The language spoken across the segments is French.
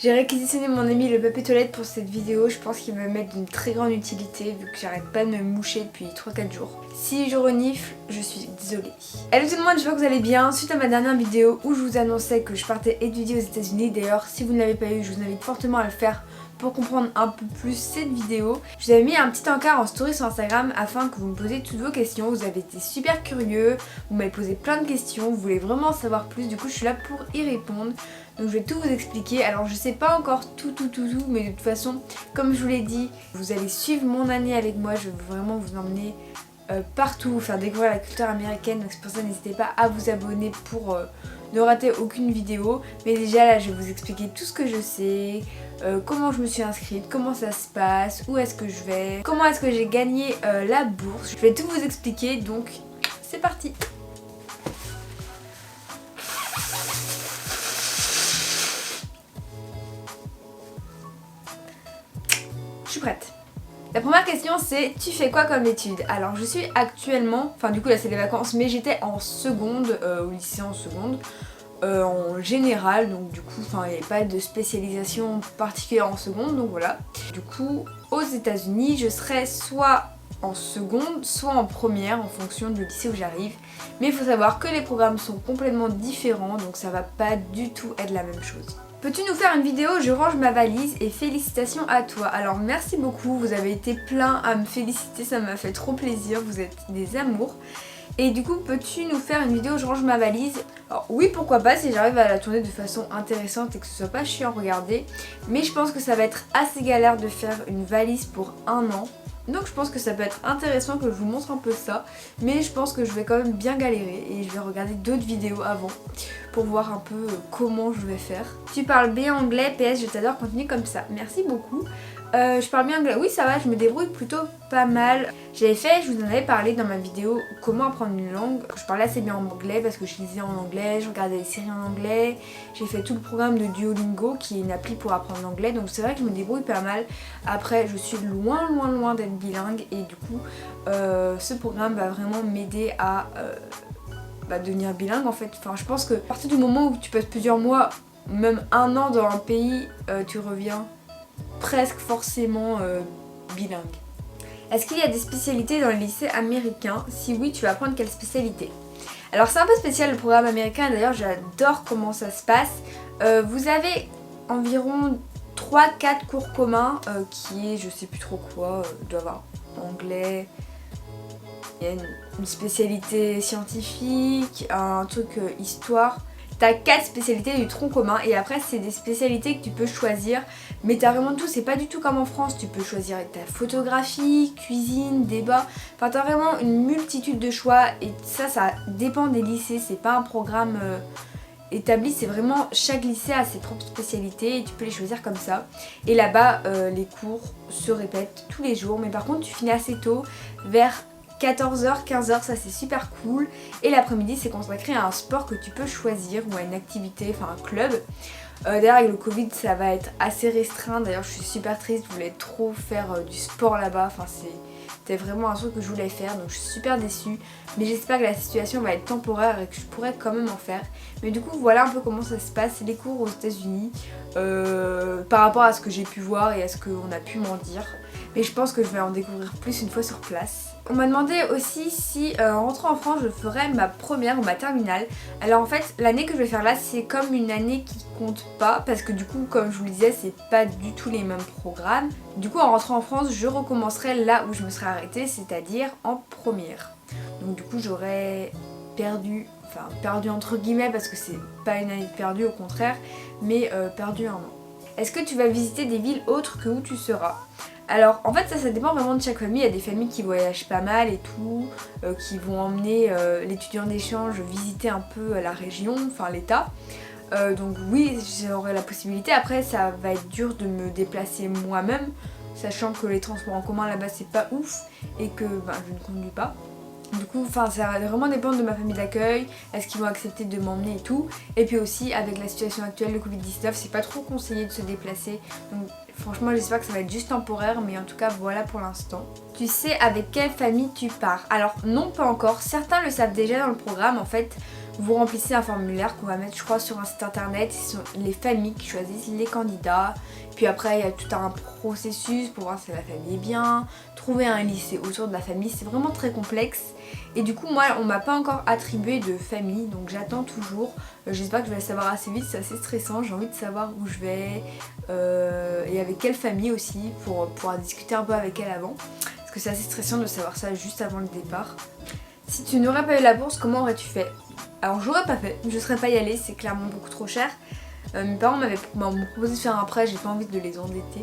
J'ai réquisitionné mon ami le papier toilette pour cette vidéo, je pense qu'il va me mettre d'une très grande utilité vu que j'arrête pas de me moucher depuis 3-4 jours. Si je renifle, je suis désolée. Hello tout le monde, j'espère que vous allez bien. Suite à ma dernière vidéo où je vous annonçais que je partais étudier aux États-Unis, d'ailleurs si vous ne l'avez pas eu, je vous invite fortement à le faire pour comprendre un peu plus cette vidéo. Je vous avais mis un petit encart en story sur Instagram afin que vous me posiez toutes vos questions. Vous avez été super curieux, vous m'avez posé plein de questions, vous voulez vraiment en savoir plus, du coup je suis là pour y répondre. Donc je vais tout vous expliquer. Alors je sais pas encore tout, mais de toute façon, comme je vous l'ai dit, vous allez suivre mon année avec moi. Je veux vraiment vous emmener partout, vous faire découvrir la culture américaine. Donc c'est pour ça, n'hésitez pas à vous abonner pour ne rater aucune vidéo. Mais déjà là, je vais vous expliquer tout ce que je sais, comment je me suis inscrite, comment ça se passe, où est-ce que je vais, comment est-ce que j'ai gagné la bourse. Je vais tout vous expliquer, donc c'est parti. Je suis prête. La première question c'est tu fais quoi comme études? Alors je suis actuellement, enfin du coup là c'est les vacances, mais j'étais en seconde, au lycée en seconde, en général, donc du coup il n'y avait pas de spécialisation particulière en seconde, donc voilà. Du coup aux États-Unis je serai soit en seconde, soit en première en fonction du lycée où j'arrive. Mais il faut savoir que les programmes sont complètement différents, donc ça va pas du tout être la même chose. Peux-tu nous faire une vidéo? Je range ma valise et félicitations à toi. Alors merci beaucoup, vous avez été plein à me féliciter, ça m'a fait trop plaisir, vous êtes des amours. Et du coup, peux-tu nous faire une vidéo je range ma valise? Alors oui, pourquoi pas, si j'arrive à la tourner de façon intéressante et que ce soit pas chiant à regarder. Mais je pense que ça va être assez galère de faire une valise pour 1 an. Donc je pense que ça peut être intéressant que je vous montre un peu ça. Mais je pense que je vais quand même bien galérer et je vais regarder d'autres vidéos avant pour voir un peu comment je vais faire. Tu parles bien anglais, PS je t'adore, continue comme ça. Merci beaucoup. Je parle bien anglais, oui ça va, je me débrouille plutôt pas mal. J'avais fait, je vous en avais parlé dans ma vidéo comment apprendre une langue. Je parlais assez bien anglais parce que je lisais en anglais, je regardais des séries en anglais. J'ai fait tout le programme de Duolingo qui est une appli pour apprendre l'anglais, donc c'est vrai que je me débrouille pas mal. Après je suis loin d'être bilingue et du coup ce programme va vraiment m'aider à devenir bilingue en fait. Enfin je pense que à partir du moment où tu passes plusieurs mois, même 1 an dans un pays, tu reviens presque forcément bilingue. Est-ce qu'il y a des spécialités dans le lycée américain? Si oui, tu vas apprendre quelle spécialité? Alors c'est un peu spécial le programme américain, d'ailleurs j'adore comment ça se passe. Vous avez environ 3-4 cours communs qui est je sais plus trop quoi, doit avoir anglais, il y a une spécialité scientifique, un truc histoire. T'as 4 spécialités du tronc commun et après c'est des spécialités que tu peux choisir, mais t'as vraiment tout, c'est pas du tout comme en France, tu peux choisir ta photographie, cuisine, débat, enfin t'as vraiment une multitude de choix et ça dépend des lycées, c'est pas un programme établi, c'est vraiment chaque lycée a ses propres spécialités et tu peux les choisir comme ça. Et là-bas les cours se répètent tous les jours, mais par contre tu finis assez tôt, vers 14h, 15h, ça c'est super cool. Et l'après-midi c'est consacré à un sport que tu peux choisir ou à une activité, enfin un club. D'ailleurs avec le Covid ça va être assez restreint, d'ailleurs je suis super triste, je voulais trop faire du sport là-bas, enfin c'était vraiment un truc que je voulais faire, donc je suis super déçue. Mais j'espère que la situation va être temporaire et que je pourrai quand même en faire. Mais du coup voilà un peu comment ça se passe, les cours aux États-Unis par rapport à ce que j'ai pu voir et à ce qu'on a pu m'en dire. Mais je pense que je vais en découvrir plus une fois sur place. On m'a demandé aussi si en rentrant en France je ferais ma première ou ma terminale. Alors en fait l'année que je vais faire là c'est comme une année qui compte pas parce que du coup comme je vous le disais c'est pas du tout les mêmes programmes. Du coup en rentrant en France je recommencerai là où je me serais arrêtée, c'est-à-dire en première. Donc du coup j'aurais perdu entre guillemets parce que c'est pas une année perdue au contraire, mais perdu 1 an. Est-ce que tu vas visiter des villes autres que où tu seras? Alors en fait ça dépend vraiment de chaque famille, il y a des familles qui voyagent pas mal et tout, qui vont emmener l'étudiant d'échange visiter un peu la région, enfin l'état. Donc oui j'aurai la possibilité, après ça va être dur de me déplacer moi-même, sachant que les transports en commun là-bas c'est pas ouf et que je ne conduis pas. Du coup, ça va vraiment dépendre de ma famille d'accueil, est-ce qu'ils vont accepter de m'emmener et tout. Et puis aussi, avec la situation actuelle de Covid-19, c'est pas trop conseillé de se déplacer. Donc franchement, j'espère que ça va être juste temporaire, mais en tout cas, voilà pour l'instant. Tu sais avec quelle famille tu pars? Alors non, pas encore. Certains le savent déjà dans le programme. En fait, Vous remplissez un formulaire qu'on va mettre je crois sur un site internet, ce sont les familles qui choisissent les candidats. Puis après il y a tout un processus pour voir si la famille est bien, trouver un lycée autour de la famille, c'est vraiment très complexe. Et du coup moi on m'a pas encore attribué de famille, donc j'attends toujours. J'espère que je vais le savoir assez vite, c'est assez stressant, j'ai envie de savoir où je vais et avec quelle famille aussi pour pouvoir discuter un peu avec elle avant. Parce que c'est assez stressant de savoir ça juste avant le départ. Si tu n'aurais pas eu la bourse, comment aurais-tu fait? Alors j'aurais pas fait, je serais pas y allée, c'est clairement beaucoup trop cher. Mes parents m'ont proposé de faire un prêt, j'ai pas envie de les endetter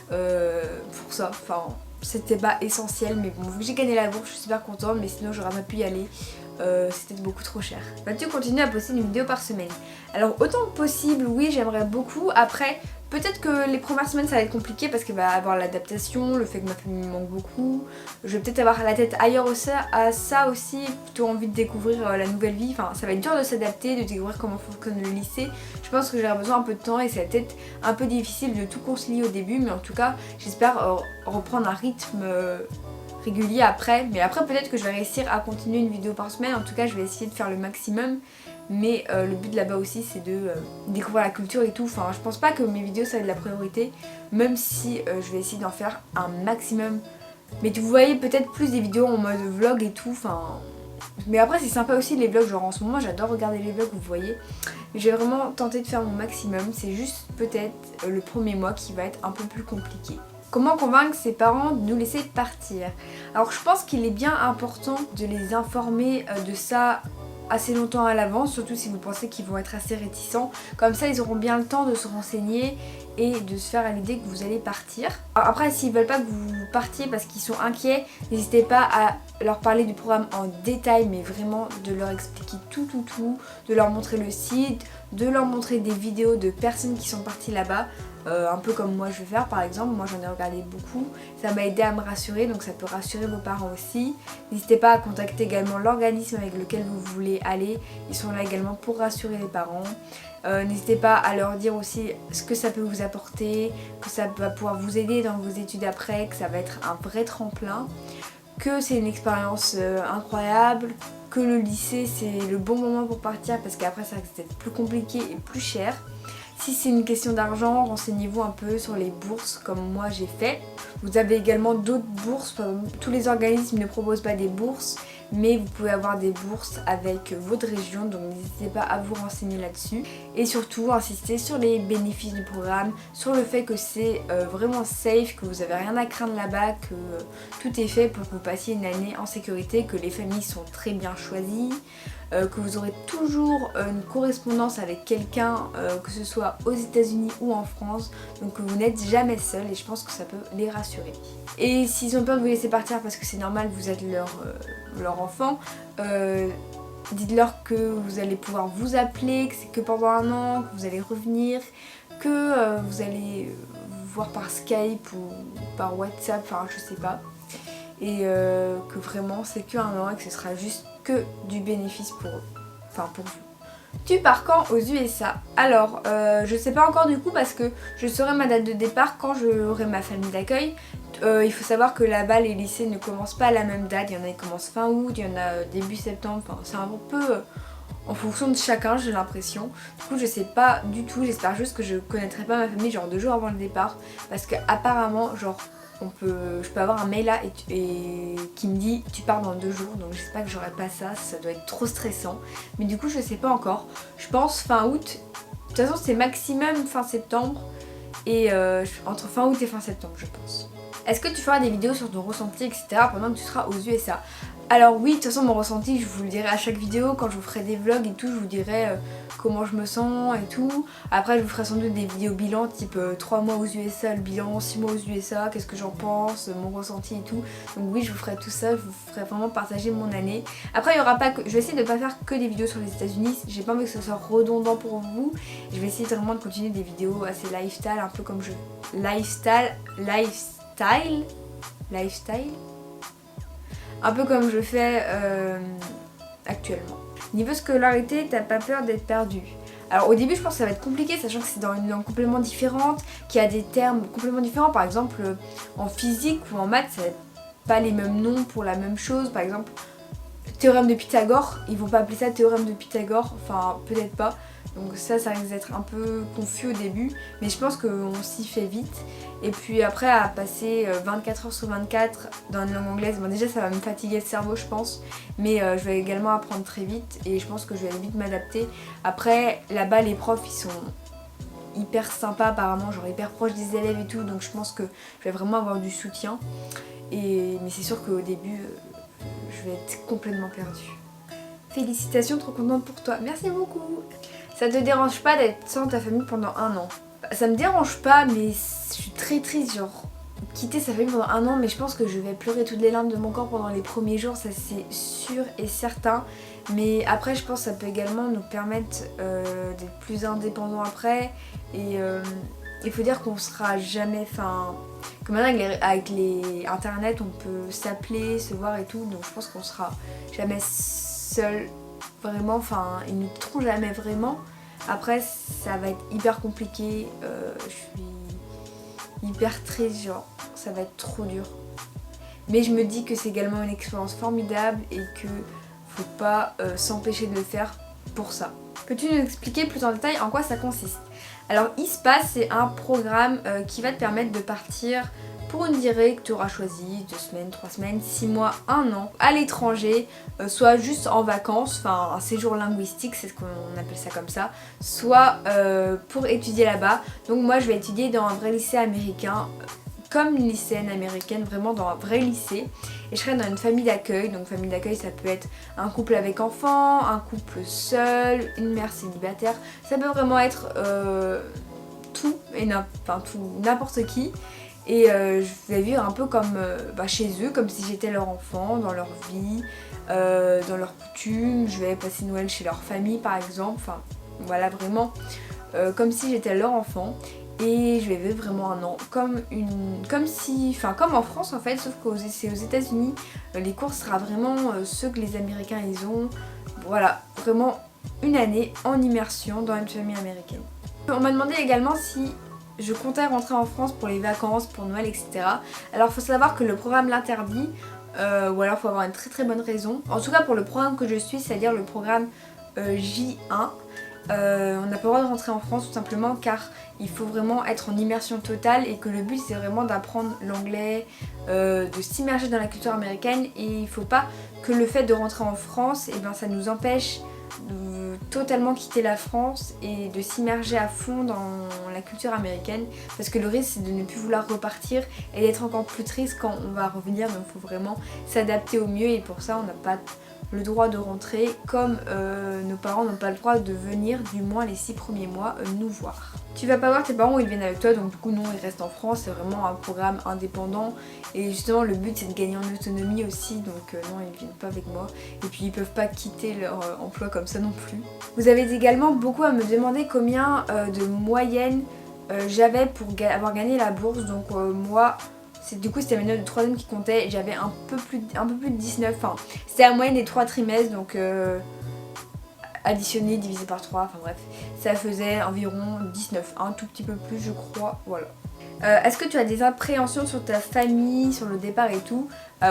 pour ça. Enfin, c'était pas essentiel, mais bon, vu que j'ai gagné la bourse, je suis super contente, mais sinon j'aurais pas pu y aller. C'était beaucoup trop cher. Vas-tu continuer à poster une vidéo par semaine? Alors autant que possible, oui, j'aimerais beaucoup. Après, peut-être que les premières semaines ça va être compliqué parce qu'il va y avoir l'adaptation, le fait que ma famille me manque beaucoup. Je vais peut-être avoir la tête ailleurs à ça aussi, plutôt envie de découvrir la nouvelle vie. Enfin, ça va être dur de s'adapter, de découvrir comment fonctionne le lycée. Je pense que j'aurai besoin un peu de temps et ça va peut-être un peu difficile de tout concilier au début, mais en tout cas, j'espère reprendre un rythme régulier après. Mais après, peut-être que je vais réussir à continuer une vidéo par semaine. En tout cas, je vais essayer de faire le maximum. Mais le but là-bas aussi c'est de découvrir la culture et tout. Enfin je pense pas que mes vidéos ça va être la priorité, même si je vais essayer d'en faire un maximum. Mais vous voyez peut-être plus des vidéos en mode vlog et tout. Enfin, mais après c'est sympa aussi les vlogs, genre en ce moment j'adore regarder les vlogs, vous voyez. Mais je vais vraiment tenter de faire mon maximum. C'est juste peut-être le premier mois qui va être un peu plus compliqué. Comment convaincre ses parents de nous laisser partir? Alors je pense qu'il est bien important de les informer de ça assez longtemps à l'avance, surtout si vous pensez qu'ils vont être assez réticents. Comme ça ils auront bien le temps de se renseigner et de se faire à l'idée que vous allez partir. Alors après s'ils veulent pas que vous partiez parce qu'ils sont inquiets, n'hésitez pas à leur parler du programme en détail, mais vraiment de leur expliquer tout, de leur montrer le site, de leur montrer des vidéos de personnes qui sont parties là-bas. Un peu comme moi je vais faire par exemple, moi j'en ai regardé beaucoup, ça m'a aidé à me rassurer, donc ça peut rassurer vos parents aussi. N'hésitez pas à contacter également l'organisme avec lequel vous voulez aller, ils sont là également pour rassurer les parents. N'hésitez pas à leur dire aussi ce que ça peut vous apporter, que ça va pouvoir vous aider dans vos études après, que ça va être un vrai tremplin, que c'est une expérience incroyable, que le lycée c'est le bon moment pour partir parce qu'après ça risque d'être plus compliqué et plus cher. Si c'est une question d'argent, renseignez-vous un peu sur les bourses comme moi j'ai fait. Vous avez également d'autres bourses, tous les organismes ne proposent pas des bourses, mais vous pouvez avoir des bourses avec votre région, donc n'hésitez pas à vous renseigner là-dessus. Et surtout, insistez sur les bénéfices du programme, sur le fait que c'est vraiment safe, que vous n'avez rien à craindre là-bas, que tout est fait pour que vous passiez une année en sécurité, que les familles sont très bien choisies. Que vous aurez toujours une correspondance avec quelqu'un, que ce soit aux États-Unis ou en France, donc que vous n'êtes jamais seul et je pense que ça peut les rassurer. Et s'ils ont peur de vous laisser partir parce que c'est normal, vous êtes leur enfant, dites-leur que vous allez pouvoir vous appeler, que c'est que pendant un an, que vous allez revenir, que vous allez vous voir par Skype ou par WhatsApp, enfin je sais pas. Et que vraiment c'est que un an et que ce sera juste que du bénéfice pour eux, enfin pour vous. Tu pars quand aux USA? Alors je sais pas encore du coup parce que je saurai ma date de départ quand j'aurai ma famille d'accueil. Il faut savoir que là-bas les lycées ne commencent pas à la même date, il y en a qui commencent fin août, il y en a début septembre, enfin c'est un peu en fonction de chacun j'ai l'impression. Du coup je sais pas du tout, j'espère juste que je connaîtrai pas ma famille genre 2 jours avant le départ parce que apparemment genre je peux avoir un mail là et qui me dit tu pars dans 2 jours, donc j'espère que j'aurai pas ça doit être trop stressant. Mais du coup je sais pas encore, je pense fin août, de toute façon c'est maximum fin septembre et entre fin août et fin septembre je pense. Est-ce que tu feras des vidéos sur ton ressenti etc pendant que tu seras aux USA? Alors oui, de toute façon mon ressenti je vous le dirai à chaque vidéo, quand je vous ferai des vlogs et tout je vous dirai comment je me sens et tout. Après je vous ferai sans doute des vidéos bilan type 3 mois aux USA le bilan, 6 mois aux USA, qu'est-ce que j'en pense, mon ressenti et tout. Donc oui je vous ferai tout ça, je vous ferai vraiment partager mon année. Après il y aura pas que, je vais essayer de ne pas faire que des vidéos sur les États-Unis, j'ai pas envie que ce soit redondant pour vous. Je vais essayer vraiment de continuer des vidéos assez lifestyle, un peu comme un peu comme je fais actuellement. Niveau scolarité, t'as pas peur d'être perdu? Alors au début je pense que ça va être compliqué sachant que c'est dans une langue complètement différente, qu'il y a des termes complètement différents. Par exemple en physique ou en maths ça va être pas les mêmes noms pour la même chose. Par exemple théorème de Pythagore, ils vont pas appeler ça théorème de Pythagore, enfin peut-être pas. Donc ça risque d'être un peu confus au début, mais je pense qu'on s'y fait vite. Et puis après à passer 24 heures sur 24 dans une langue anglaise, bon déjà ça va me fatiguer le cerveau je pense, mais je vais également apprendre très vite et je pense que je vais vite m'adapter. Après là-bas les profs ils sont hyper sympas apparemment, genre hyper proches des élèves et tout, donc je pense que je vais vraiment avoir du soutien. Mais c'est sûr qu'au début je vais être complètement perdue. Félicitations, trop contente pour toi, merci beaucoup. Ça te dérange pas d'être sans ta famille pendant 1 an? Ça me dérange pas, mais je suis très triste, genre quitter sa famille pendant 1 an, mais je pense que je vais pleurer toutes les larmes de mon corps pendant les premiers jours, ça c'est sûr et certain. Mais après je pense que ça peut également nous permettre d'être plus indépendants après. Et il faut dire qu'on sera jamais, enfin que maintenant avec les internet on peut s'appeler, se voir et tout, donc je pense qu'on sera jamais seul vraiment, enfin ils nous quitteront jamais vraiment. Après ça va être hyper compliqué, je suis hyper triste, genre ça va être trop dur. Mais je me dis que c'est également une expérience formidable et que faut pas s'empêcher de le faire pour ça. Peux-tu nous expliquer plus en détail en quoi ça consiste? Alors eSpace c'est un programme qui va te permettre de partir pour une durée que tu auras choisie, 2 semaines, 3 semaines, 6 mois, 1 an, à l'étranger, soit juste en vacances, enfin un séjour linguistique, c'est ce qu'on appelle ça comme ça, soit pour étudier là-bas. Donc moi je vais étudier dans un vrai lycée américain, comme une lycéenne américaine, vraiment dans un vrai lycée. Et je serai dans une famille d'accueil, donc famille d'accueil ça peut être un couple avec enfants, un couple seul, une mère célibataire, ça peut vraiment être tout et n'importe qui. Et je vais vivre un peu comme chez eux, comme si j'étais leur enfant, dans leur vie, dans leurs coutumes. Je vais passer Noël chez leur famille par exemple, enfin voilà vraiment comme si j'étais leur enfant. Et je vais vivre vraiment 1 an comme en France en fait, sauf que c'est aux États-Unis. Les cours sera vraiment ceux que les Américains ils ont. Voilà, vraiment 1 année en immersion dans une famille américaine. On m'a demandé également si je comptais rentrer en France pour les vacances, pour Noël, etc. Alors il faut savoir que le programme l'interdit, ou alors il faut avoir une très très bonne raison. En tout cas pour le programme que je suis, c'est-à-dire le programme J1, on n'a pas le droit de rentrer en France tout simplement car il faut vraiment être en immersion totale et que le but c'est vraiment d'apprendre l'anglais, de s'immerger dans la culture américaine, et il ne faut pas que le fait de rentrer en France, ça nous empêche de totalement quitter la France et de s'immerger à fond dans la culture américaine, parce que le risque c'est de ne plus vouloir repartir et d'être encore plus triste quand on va revenir. Donc il faut vraiment s'adapter au mieux, et pour ça on n'a pas le droit de rentrer, comme nos parents n'ont pas le droit de venir, du moins les 6 premiers mois, nous voir. Tu vas pas voir tes parents ou ils viennent avec toi, donc du coup non, ils restent en France, c'est vraiment un programme indépendant, et justement le but c'est de gagner en autonomie aussi, donc non, ils viennent pas avec moi, et puis ils peuvent pas quitter leur emploi comme ça non plus. Vous avez également beaucoup à me demander combien de moyenne j'avais pour avoir gagné la bourse, donc moi du coup c'était mes notes de 3ème qui comptaient, j'avais un peu plus de 19, enfin c'était la moyenne des 3 trimestres, donc additionné, divisé par 3, enfin bref, ça faisait environ 19, un tout petit peu plus je crois, voilà. Est-ce que tu as des appréhensions sur ta famille, sur le départ et tout?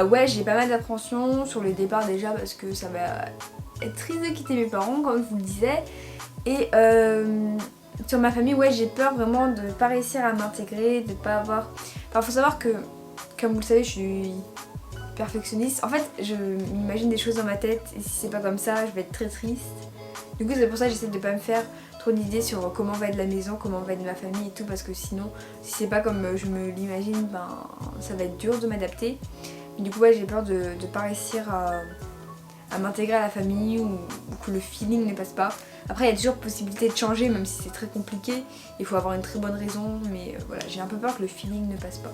Ouais, j'ai pas mal d'appréhensions sur le départ déjà, parce que ça va être triste de quitter mes parents comme je vous le disais, et sur ma famille, ouais, j'ai peur vraiment de ne pas réussir à m'intégrer, de pas avoir... Enfin, faut savoir que, comme vous le savez, je suis perfectionniste. En fait, je m'imagine des choses dans ma tête, et si c'est pas comme ça, je vais être très triste. Du coup, c'est pour ça que j'essaie de pas me faire trop d'idées sur comment va être la maison, comment va être ma famille et tout, parce que sinon, si c'est pas comme je me l'imagine, ça va être dur de m'adapter. Du coup, ouais, j'ai peur de pas réussir à m'intégrer à la famille, ou que le feeling ne passe pas. Après il y a toujours possibilité de changer, même si c'est très compliqué, il faut avoir une très bonne raison, mais voilà, j'ai un peu peur que le feeling ne passe pas.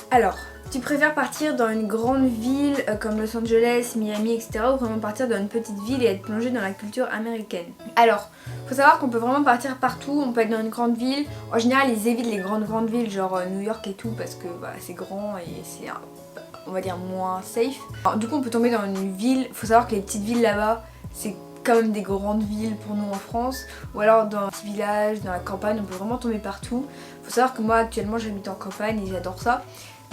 Alors, tu préfères partir dans une grande ville comme Los Angeles, Miami, etc. ou vraiment partir dans une petite ville et être plongé dans la culture américaine? Alors, faut savoir qu'on peut vraiment partir partout, on peut être dans une grande ville. En général ils évitent les grandes villes genre New York et tout, parce que c'est grand et c'est on va dire moins safe. Alors, du coup on peut tomber dans une ville, faut savoir que les petites villes là-bas c'est quand même des grandes villes pour nous en France, ou alors dans un petit village, dans la campagne, on peut vraiment tomber partout. Faut savoir que moi actuellement j'habite en campagne et j'adore ça,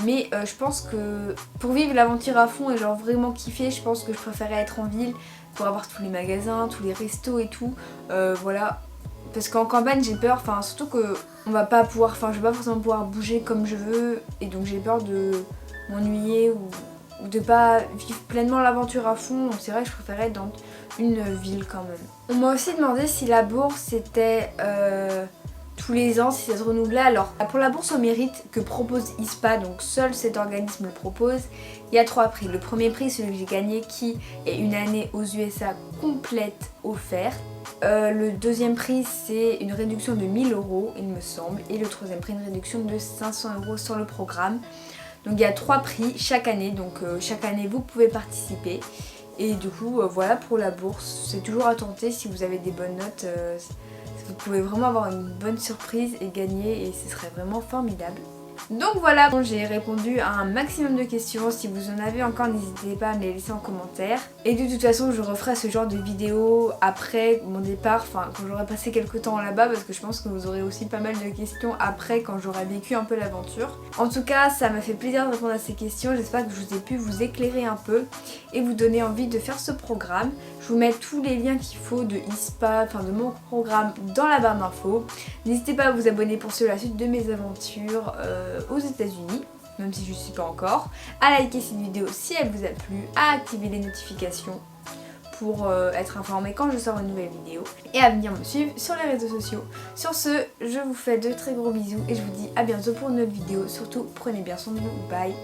Mais je pense que pour vivre l'aventure à fond et genre vraiment kiffer, je pense que je préférais être en ville pour avoir tous les magasins, tous les restos et tout. Voilà. Parce qu'en campagne j'ai peur, enfin surtout que on va pas pouvoir, enfin je vais pas forcément pouvoir bouger comme je veux et donc j'ai peur de m'ennuyer ou de pas vivre pleinement l'aventure à fond. Donc c'est vrai que je préférais être dans une ville quand même. On m'a aussi demandé si la bourse c'était tous les ans, si ça se renouvelait. Alors pour la bourse au mérite que propose ISPA, donc seul cet organisme le propose, il y a 3 prix. Le premier prix, celui que j'ai gagné, qui est une année aux USA complète offerte. Le deuxième prix, c'est une réduction de 1000 € il me semble, et le troisième prix, une réduction de 500 € sur le programme. Donc il y a 3 prix chaque année, donc chaque année vous pouvez participer. Et du coup voilà pour la bourse, c'est toujours à tenter si vous avez des bonnes notes. Vous pouvez vraiment avoir une bonne surprise et gagner et ce serait vraiment formidable. Donc voilà, j'ai répondu à un maximum de questions. Si vous en avez encore, n'hésitez pas à me les laisser en commentaire. Et de toute façon, je referai ce genre de vidéo après mon départ, enfin quand j'aurai passé quelques temps là-bas, parce que je pense que vous aurez aussi pas mal de questions après quand j'aurai vécu un peu l'aventure. En tout cas, ça m'a fait plaisir de répondre à ces questions. J'espère que je vous ai pu vous éclairer un peu et vous donner envie de faire ce programme. Je vous mets tous les liens qu'il faut de ISPA, enfin de mon programme dans la barre d'infos. N'hésitez pas à vous abonner pour suivre la suite de mes aventures aux États-Unis, même si je ne suis pas encore, à liker cette vidéo si elle vous a plu, à activer les notifications pour être informé quand je sors une nouvelle vidéo et à venir me suivre sur les réseaux sociaux. Sur ce, je vous fais de très gros bisous et je vous dis à bientôt pour une autre vidéo. Surtout, prenez bien soin de vous. Bye!